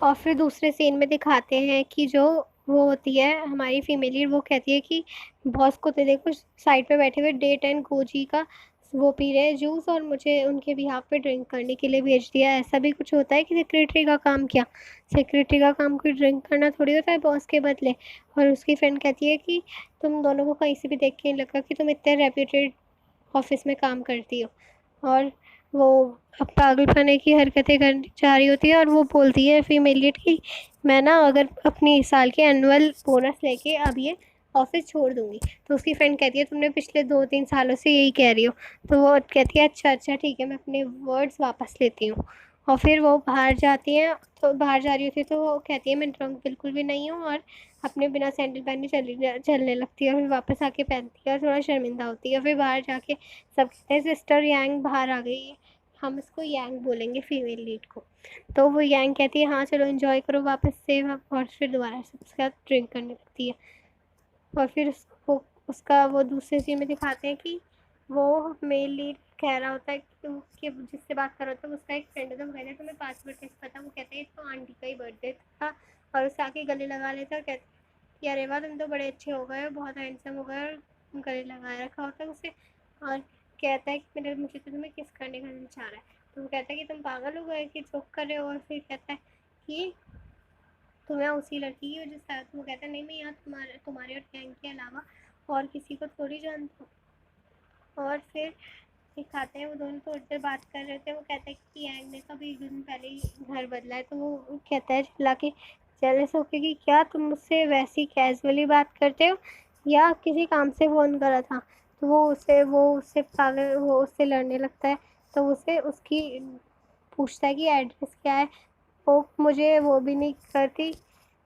और फिर दूसरे सीन में दिखाते हैं कि जो वो होती है हमारी फीमेल लीड, वो कहती है कि बॉस को तो देखो साइड पे बैठे हुए डेट एंड गोजी का वो पी रहे हैं जूस, और मुझे उनके बिहाफ पे ड्रिंक करने के लिए भेज दिया। ऐसा भी कुछ होता है कि सेक्रेटरी का काम क्या, सेक्रेटरी का काम कोई ड्रिंक करना थोड़ी होता है बॉस के बदले। और उसकी फ्रेंड कहती है कि तुम दोनों को कहीं से भी देख के नहीं लगा कि तुम इतने रेप्यूटेड ऑफिस में काम करती हो। और वो अब पागलपने की हरकतें करनी चाह रही होती है, और वो बोलती है फीमेल लीड कि मैं ना अगर अपनी साल के एनुअल बोनस लेके अब ये ऑफिस छोड़ दूंगी। तो उसकी फ्रेंड कहती है तुमने पिछले 2-3 सालों से यही कह रही हो। तो वो कहती है अच्छा अच्छा ठीक है, मैं अपने वर्ड्स वापस लेती हूँ। और फिर वो बाहर जाती हैं, तो बाहर जा रही होती है तो वो कहती है मैं ड्रंक बिल्कुल भी नहीं हूँ, और अपने बिना सैंडल पहने चलने लगती है, और फिर वापस आके पहनती है और थोड़ा शर्मिंदा होती है। फिर बाहर जाके सब कहते हैं सिस्टर यांग बाहर आ गई है, हम इसको यांग बोलेंगे फीमेल लीड को। तो वो यांग कहती है हाँ चलो एंजॉय करो वापस से, और फिर दोबारा सबके साथ ड्रिंक करने लगती है। और फिर उसको उसका वो दूसरे सीन में दिखाते हैं कि वो मेल लीड कह रहा होता है कि जिससे बात कर रहा था उसका एक फ्रेंड था, वो कहता है तुम्हें पासवर्ड कैसे पता, वो कहते हैं तो आंटी का ही बर्थडे था, और उससे आके गले लगा लेता और कहते कि अरे वाह तुम तो बड़े अच्छे हो गए हो, बहुत हैंडसम हो गए, और गले लगाए रखा होता है उसे। और कहता है कि मेरे मुझे तो तुम्हें किस करने का दिल चाह रहा है। तो वो कहता है कि तुम पागल हो गए कि जोक कर रहे हो। और फिर कहता है कि तुम्हें उसी लड़की की वजह से, वो कहता है नहीं मैं यहाँ तुम्हारे और गैंग के अलावा और किसी को थोड़ी जानता हूँ। और फिर दिखाते हैं वो दोनों थोड़ी देर बात कर रहे थे, वो कहता है कि यांग ने कभी एक दिन पहले ही घर बदला है। तो वो कहता है चिल्ला के जेलस होके कि क्या तुम मुझसे वैसी कैजुअली बात करते हो या किसी काम से फ़ोन करा था। तो वो उससे पागल, वो उससे लड़ने लगता है। तो उसे उसकी पूछता है कि एड्रेस क्या है। वो मुझे वो भी नहीं करती,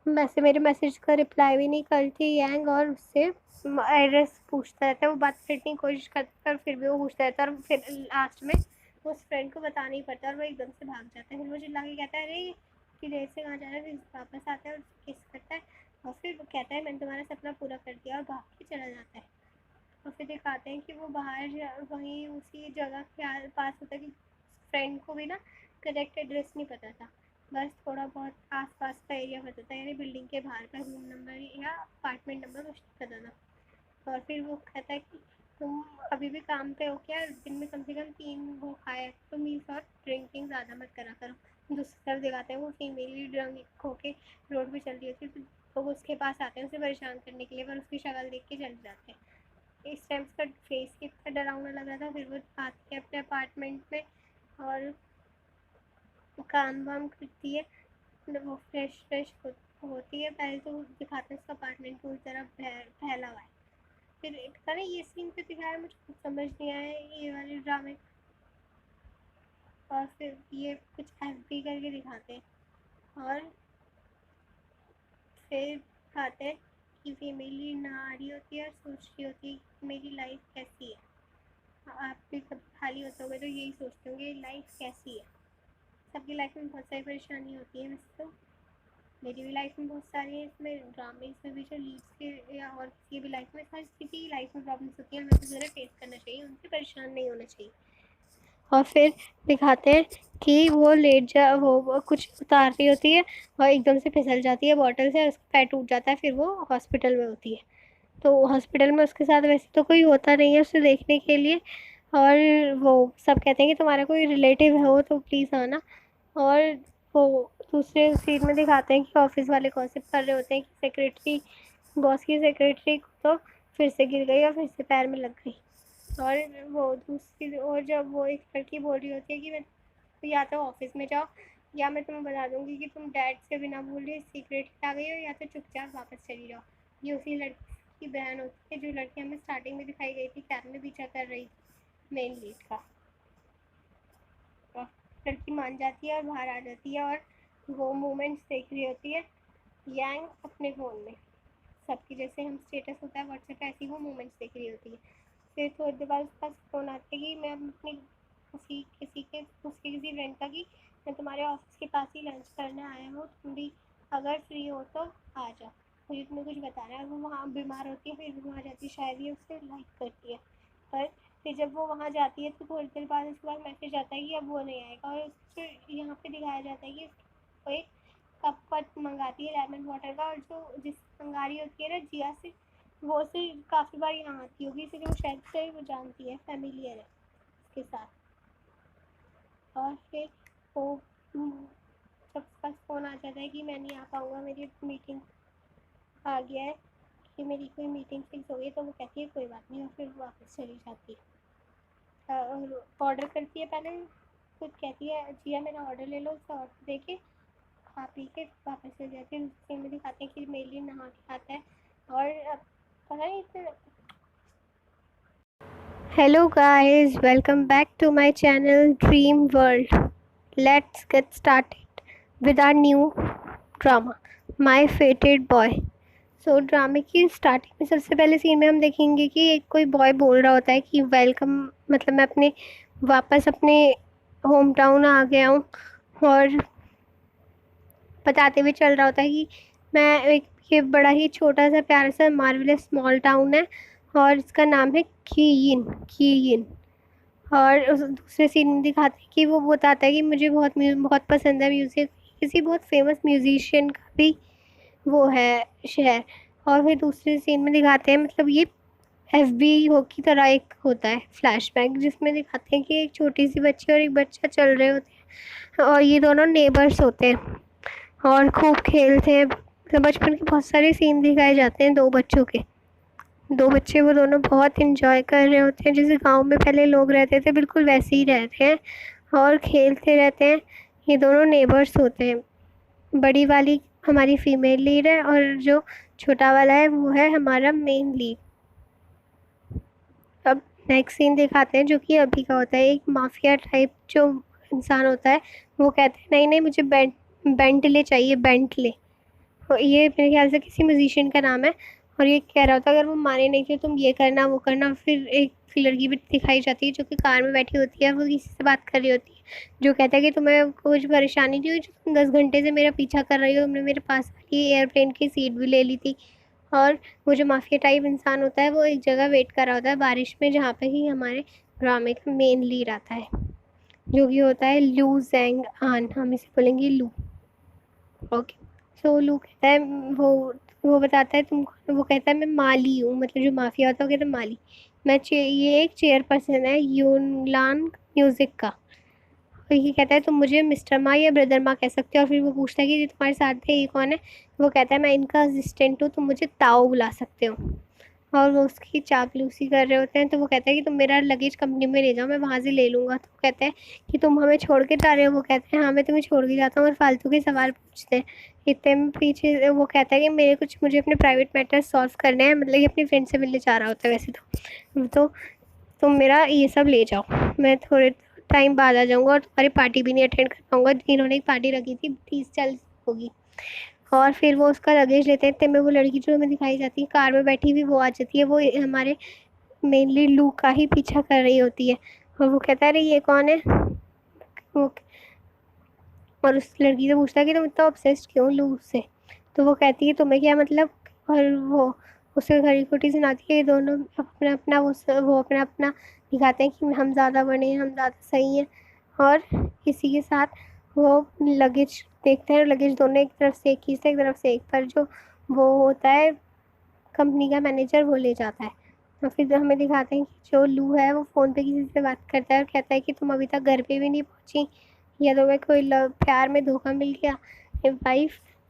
वैसे मेरे मैसेज का रिप्लाई भी नहीं करती यांग, और उससे एड्रेस पूछता रहता है। वो बात करने की कोशिश करता है और फिर भी वो पूछता रहता है, और फिर लास्ट में वो उस फ्रेंड को बताना ही पड़ता है और वो एकदम से भाग जाता है। फिर वो चिल्ला के कहता है अरे कि देर से कहाँ जा रहा है, फिर वापस आता है और किस करता है। और फिर वो कहता है मैंने तुम्हारा सपना पूरा कर दिया, और भाग के चला जाता है। और फिर दिखाते हैं कि वो बाहर वहीं उसी जगह के पास होता है कि फ्रेंड को भी ना करेक्ट एड्रेस नहीं पता था, बस थोड़ा बहुत आसपास का एरिया पता था, यानी बिल्डिंग के बाहर का रूम नंबर या अपार्टमेंट नंबर कुछ नहीं पता था। और फिर वो कहता है कि तुम अभी भी काम पे हो क्या, दिन में कम से कम 3 वो खाया तो मील्स, और ड्रिंकिंग ज़्यादा मत करा करो। दूसरी तरफ दिखाते हैं वो फीमेल ड्रंक होके रोड पे चल रही होती है, तो लोग उसके पास आते हैं उसे परेशान करने के लिए, पर उसकी शक्ल देख के चले जाते हैं। इस टाइम उसका फेस कितना डरावना लग रहा था। फिर वो आती है अपने अपार्टमेंट में और काम वाम करती है, वो होती है। पहले तो दिखाते हैं उसका अपार्टमेंट पूरी तरह फैला हुआ है। फिर पता नहीं ये सीन पे दिखाया मुझे कुछ समझ नहीं आया ये वाले ड्रामे। और फिर ये कुछ एफबी करके दिखाते हैं, और फिर दिखाते हैं कि फीमेल ना आ रही होती है और सोच रही होती है कि मेरी लाइफ कैसी है। आप भी कभी खाली होते होंगे तो यही सोचते होंगे लाइफ कैसी है। सबकी लाइफ में बहुत सारी परेशानी होती है, वैसे तो मेरी भी लाइफ में बहुत सारी है। इसमें ड्रामे इसमें भी जो लीड्स के या और किसी भी लाइफ में, हर किसी की लाइफ में प्रॉब्लम्स होती है, हमें तो ज़रा फेस करना चाहिए, उनसे परेशान नहीं होना चाहिए। और फिर दिखाते हैं कि वो लेट जा वो कुछ उतार रही होती है और एकदम से फिसल जाती है बॉटल से, और उसका पैर टूट जाता है। फिर वो हॉस्पिटल में होती है। तो हॉस्पिटल में उसके साथ वैसे तो कोई होता नहीं है उसे देखने के लिए, और वो सब कहते हैं कि तुम्हारा कोई रिलेटिव हो तो प्लीज़ आना। और वो दूसरे सीन में दिखाते हैं कि ऑफिस वाले गॉसिप कर रहे होते हैं कि सेक्रेटरी, बॉस की सेक्रेटरी तो फिर से गिर गई और फिर से पैर में लग गई। और वो दूसरी, और जब वो एक लड़की बोल रही होती है कि मैं या तो ऑफिस में जाओ या मैं तुम्हें बता दूंगी कि तुम डैड से बिना बोले सीक्रेट आ गई हो, या तो चुपचाप वापस चली जाओ। ये उसी लड़की की बहन होती है जो लड़की हमें स्टार्टिंग में दिखाई गई थी, कैब में पीछा कर रही थी मेन लीड का। और लड़की मान जाती है और बाहर आ जाती है, और वो मोमेंट्स देख रही होती है यांग अपने फ़ोन में। सबकी जैसे हम स्टेटस होता है व्हाट्सएप पे, ऐसी वो मोमेंट्स देख रही होती है। फिर थोड़ी देर बाद उसके पास फ़ोन आता है कि मैं अपनी उसके किसी फ्रेंड का कि मैं तुम्हारे ऑफिस के पास ही लंच करने आया हूँ, तुम भी अगर फ्री हो तो आ जाओ, मुझे तुम्हें कुछ बताना है। वो वहाँ बीमार होती है, फिर वो वहाँ जाती है, शायद ये उससे लाइक करती है। पर फिर जब वो वहाँ जाती है तो थोड़ी देर बाद उसके बाद मैसेज आता है कि अब वो नहीं आएगा, और उसको यहाँ पे दिखाया जाता है कि वो एक कप मंगाती है लेमन वाटर का, और जो जिस मंगा रही होती है ना जिया से, वो से काफ़ी बार यहाँ आती होगी, इसलिए वो शायद से वो जानती है, फैमिलियर है उसके साथ। और फिर वो जब उसका फ़ोन आ जाता है कि मैं नहीं आ पाऊँगा, मेरी मीटिंग आ गया है, कि मेरी कोई मीटिंग फिक्स हो गई, तो वो कहती है कोई बात नहीं, और फिर वापस चली जाती है। और ऑर्डर करती है पहले, खुद कहती है जिया मेरा ऑर्डर ले लो, उसका ऑर्डर दे के खा पी के वापस चली जाती है। दूसरे में दिखाते हैं कि मेरे लिए नहा के आता है, और अब पता नहीं इतना। Hello guys, welcome back to my channel Dream World. Let's get started with our new drama, My Fated Boy. सो ड्रामे की स्टार्टिंग में सबसे पहले सीन में हम देखेंगे कि एक कोई बॉय बोल रहा होता है कि वेलकम, मतलब मैं अपने वापस अपने होम टाउन आ गया हूँ, और बताते हुए चल रहा होता है कि मैं एक ये बड़ा ही छोटा सा प्यारा सा मार्वलस स्मॉल टाउन है, और इसका नाम है कीयिन कीयिन। और उस दूसरे सीन में दिखाते हैं कि वो बताता है कि मुझे बहुत पसंद है म्यूज़िक, किसी बहुत फेमस म्यूजिशियन का भी वो है शहर। और फिर दूसरे सीन में दिखाते हैं, मतलब ये एफबी हो की तरह एक होता है फ्लैशबैक, जिसमें दिखाते हैं कि एक छोटी सी बच्ची और एक बच्चा चल रहे होते हैं, और ये दोनों नेबर्स होते हैं और खूब खेलते हैं। तो बचपन के बहुत सारे सीन दिखाए जाते हैं दो बच्चों के। दो बच्चे वो दोनों बहुत इन्जॉय कर रहे होते हैं, जैसे गांव में पहले लोग रहते थे बिल्कुल वैसे ही रहते हैं और खेलते रहते हैं। ये दोनों नेबर्स होते हैं। बड़ी वाली हमारी फीमेल लीड है, और जो छोटा वाला है वो है हमारा मेन लीड। अब नेक्स्ट सीन दिखाते हैं जो कि अभी का होता है। एक माफिया टाइप जो इंसान होता है, वो कहते हैं नहीं नहीं मुझे बेंटले चाहिए, बेंटले। ये मेरे ख्याल से किसी म्यूजिशियन का नाम है। और ये कह रहा होता है अगर वो माने नहीं थे तुम ये करना वो करना। फिर एक लड़की भी दिखाई जाती है जो कि कार में बैठी होती है, वो किसी से बात कर रही होती है, जो कहता है कि तुम्हें कुछ परेशानी नहीं हुई, जो तुम 10 घंटे से मेरा पीछा कर रही हो, तुमने मेरे पास वाली एयरप्लेन की सीट भी ले ली थी। और वो जो माफिया टाइप इंसान होता है वो एक जगह वेट कर रहा होता है बारिश में, जहाँ पे ही हमारे ड्रामे का मेन लीड आता है, जो कि होता है लू जेंग आन। हम इसे बोलेंगे लू। ओके। सो लू कहता है, वो बताता है तुमको, वो कहता है मैं माली हूँ, मतलब जो माफिया होता है वो कहता है माली। ये एक चेयरपर्सन है यूनलान म्यूज़िक का। और ये कहता है तुम मुझे मिस्टर मा या ब्रदर मा कह सकते हो। और फिर वो पूछता है कि ये तुम्हारे साथ है ये कौन है। वो कहता है मैं इनका असिस्टेंट हूँ, तुम मुझे ताओ बुला सकते हो। और वो उसकी चापलूसी कर रहे होते हैं, तो वो कहता है कि तुम मेरा लगेज कंपनी में ले जाओ, मैं वहाँ से ले लूँगा। तो वो कहता है कि तुम हमें छोड़ के जा रहे हो। वो कहते हैं हाँ मैं तुम्हें छोड़ के जाता हूँ, और फालतू के सवाल पूछते हैं। इतने में पीछे वो कहता है कि मुझे अपने प्राइवेट मैटर्स सॉल्व करने हैं, मतलब ये अपनी फ्रेंड से मिलने जा रहा होता है वैसे तो तुम मेरा ये सब ले जाओ, मैं थोड़े टाइम बाद आ जाऊँगा, और तुम्हारी पार्टी भी नहीं अटेंड कर पाऊँगा। इन्होंने एक पार्टी रखी थी 30-40 होगी। और फिर वो उसका लगेज लेते हैं, इतने में वो लड़की जो हमें दिखाई जाती है कार में बैठी हुई वो आ जाती है। वो हमारे मेनली लू का ही पीछा कर रही होती है, और वो कहता है अरे ये कौन है। वो और उस लड़की से पूछता है कि तुम इतना ऑब्सेस्ड क्यों लू से। तो वो कहती है तुम्हें क्या मतलब। और वो उसे घड़ी खोटी सुनाती है। ये दोनों अपना अपना वो अपना अपना दिखाते हैं कि हम ज़्यादा बड़े हैं, हम ज़्यादा सही हैं। और इसी के साथ वो लगेज देखते हैं, लगेज दोनों एक तरफ से एक ही से एक तरफ से एक पर जो वो होता है कंपनी का मैनेजर वो ले जाता है। और फिर हमें दिखाते हैं कि जो लू है वो फ़ोन पे किसी से बात करता है और कहता है कि तुम अभी तक घर पे भी नहीं पहुंची, या तो मैं कोई प्यार में धोखा मिल गया।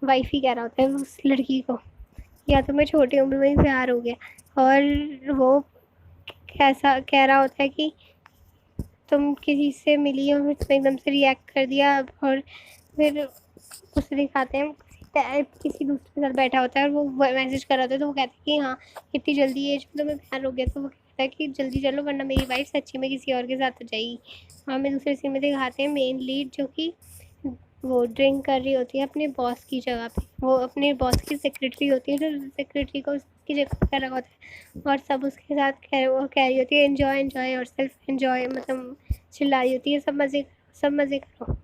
वाइफ ही कह रहा होता है उस लड़की को, या तो मैं छोटी उम्र में ही प्यार हो गया। और वो कैसा कह रहा होता है कि तुम किसी से मिली और तुमने एकदम से रिएक्ट कर दिया। और फिर उसे दिखाते हैं किसी दूसरे के साथ बैठा होता है, और वो मैसेज कर रहा होता है। तो वो कहता है कि हाँ इतनी जल्दी एज में तुम्हें प्यार हो गया। तो वो कहता है कि जल्दी चलो वरना मेरी वाइफ सच्ची में किसी और के साथ हो जाएगी। और हमें दूसरे सीन में दिखाते हैं मेन लीड जो कि वो ड्रिंक कर रही होती है अपने बॉस की जगह पे। वो अपने बॉस की सेक्रेटरी होती है, जो सेक्रेटरी को उसकी जगह पर रखा होता है, और सब उसके साथ वो कह रही होती है एन्जॉय एन्जॉय और सेल्फ एन्जॉय, मतलब चिल्ला रही होती है सब मज़े करो।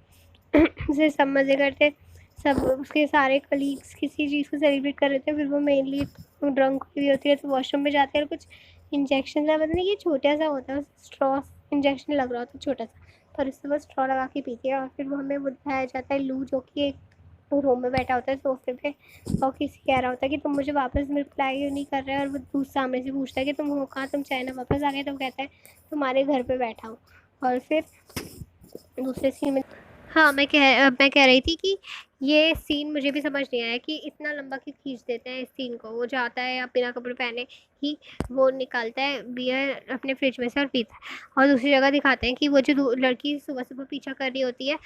उसे सब मज़े करते, सब उसके सारे कलीग्स किसी चीज़ को सेलिब्रेट कर रहे थे। फिर वो मेनली ड्रंक हुई होती है, तो वॉशरूम में जाते हैं और कुछ इंजेक्शन सा, मतलब ये छोटा सा होता है, स्ट्रॉ इंजेक्शन लग रहा होता है छोटा सा, पर उससे बस स्ट्रॉ लगा के पीती है। और फिर वो हमें वो दिखाया जाता है लू जो कि एक वो रूम में बैठा होता है सोफे पे और किसी कह रहा होता है कि तुम मुझे वापस रिप्लाई क्यों नहीं कर रहे, और वो सामने से पूछता है कि तुम हो कहाँ, तुम चाइना वापस आ गए, तो कहता है तुम्हारे घर पे बैठा हूँ। और फिर दूसरे सीन में, हाँ, मैं कह रही थी कि ये सीन मुझे भी समझ नहीं आया कि इतना लंबा क्यों खींच देते हैं इस सीन को। वो जाता है, या बिना कपड़े पहने ही वो निकालता है बियर अपने फ्रिज में से और पीता है। और दूसरी जगह दिखाते हैं कि वो जो लड़की सुबह सुबह पीछा कर रही होती है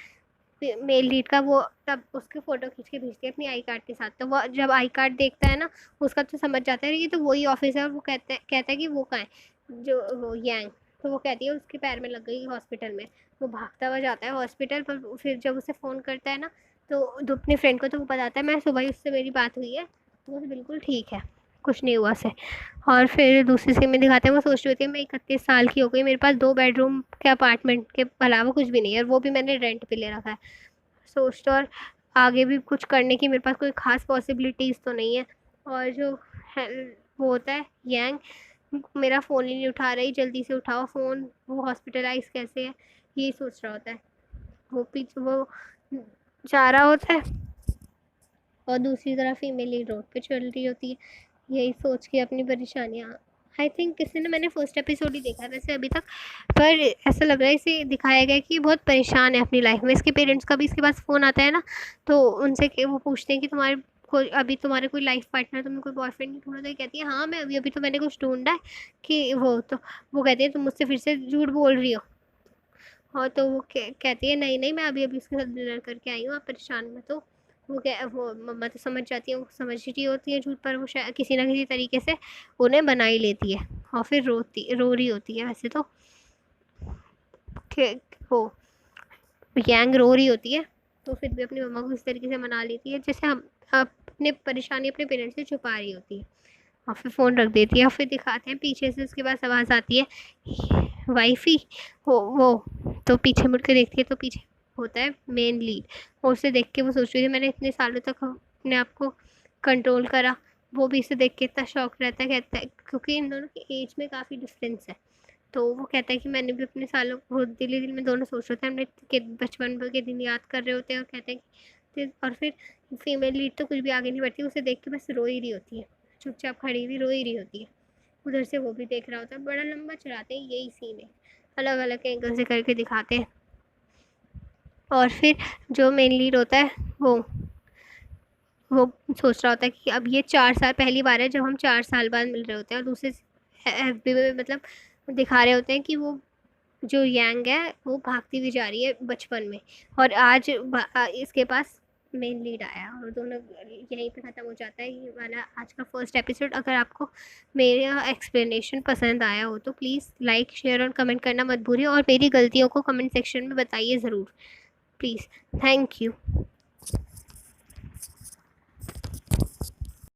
मेल लीड का, वो तब उसकी फ़ोटो खींच के भेजती है अपनी आई कार्ड के साथ। तो वो जब आई कार्ड देखता है ना, उसका तो समझ जाता है ये तो वही ऑफिस है, और वो कहता है कि वो कहाँ है, जो वो यांग। तो वो कहती है उसके पैर में लग गई हॉस्पिटल में। वो भागता हुआ जाता है हॉस्पिटल पर, फिर जब उसे फ़ोन करता है ना, तो अपने फ्रेंड को तो वो बताता है मैं सुबह ही उससे मेरी बात हुई है, तो वो बिल्कुल ठीक है, कुछ नहीं हुआ उसे। और फिर दूसरी सीन में दिखाते हैं वो सोच रही होती है मैं 31 साल की हो गई, मेरे पास 2 बेडरूम के अपार्टमेंट के अलावा कुछ भी नहीं है, और वो भी मैंने रेंट पे ले रखा है। सोचता, और आगे भी कुछ करने की मेरे पास कोई ख़ास पॉसिबिलिटीज़ तो नहीं है। और जो है वो होता है यांग, मेरा फ़ोन ही नहीं उठा रही, जल्दी से उठाओ फ़ोन, वो हॉस्पिटलाइज़ कैसे है, यही सोच रहा होता है। वो जा रहा होता है, और दूसरी तरफ फीमेल लीड रोड पे चल रही होती है, यही सोच के अपनी परेशानियाँ। आई थिंक किसी ने, मैंने फर्स्ट एपिसोड ही देखा है वैसे अभी तक, पर ऐसा लग रहा है इसे दिखाया गया कि बहुत परेशान है अपनी लाइफ में। इसके पेरेंट्स का भी इसके पास फ़ोन आता है ना, तो उनसे वो पूछते हैं कि तुम्हारे कोई अभी तुम्हारे कोई लाइफ पार्टनर, तुम्हें कोई बॉयफ्रेंड नहीं ढूंढा? तो ये कहती है हाँ मैं अभी अभी तो मैंने कुछ ढूंढा है। कि वो कहते हैं तुम मुझसे फिर से झूठ बोल रही हो। हाँ, तो वो कहती है नहीं नहीं, मैं अभी अभी उसके साथ डिनर करके आई हूँ, आप परेशान मत हो। वो मम्मा तो समझ जाती है, वो समझ रही होती है झूठ, पर वो शायद किसी ना किसी तरीके से उन्हें बना ही लेती है। और फिर रो रही होती है वैसे तो, वो यांग रो रही होती है, तो फिर भी अपनी मम्मा को इस तरीके से मना लेती है जैसे हम अपने परेशानी अपने पेरेंट्स से छुपा रही होती है। और फिर फ़ोन रख देती है, और फिर दिखाते हैं पीछे से उसके पास आवाज़ आती है वाइफ़ी, वो तो पीछे मुड़ के देखती है, तो पीछे होता है मेन लीड। और उसे देख के वो सोच रही थी मैंने इतने सालों तक अपने आप को कंट्रोल करा। वो भी इसे देख के इतना शॉक रहता है, कहता है क्योंकि इन दोनों की एज में काफ़ी डिफरेंस है। तो वो कहता है कि मैंने भी अपने सालों को दिल ही दिल में दोनों सोच रहे थे, हमने के बचपन के दिन याद कर रहे होते हैं। और कहते हैं कि और फिर फीमेल लीड तो कुछ भी आगे नहीं बढ़ती, उसे देख के बस रो ही रही होती है, चुपचाप खड़ी हुई रो ही रही होती है। उधर से वो भी देख रहा होता है, बड़ा लंबा चलाते हैं, यही सीन है, अलग अलग एंगल से करके दिखाते हैं। और फिर जो मेन लीड होता है वो सोच रहा होता है कि अब ये 4 साल पहली बार है जब हम 4 साल बाद मिल रहे होते हैं। और दूसरे एफबी में मतलब दिखा रहे होते हैं कि वो जो यांग है वो भागती हुई जा रही है बचपन में, और आज इसके पास मेन लीड आया, और दोनों यहीं पे ख़त्म हो जाता है ये वाला आज का फर्स्ट एपिसोड। अगर आपको मेरा एक्सप्लेनेशन पसंद आया हो तो प्लीज़ लाइक शेयर और कमेंट करना मत भूलिए, और मेरी गलतियों को कमेंट सेक्शन में बताइए ज़रूर प्लीज़। Thank you.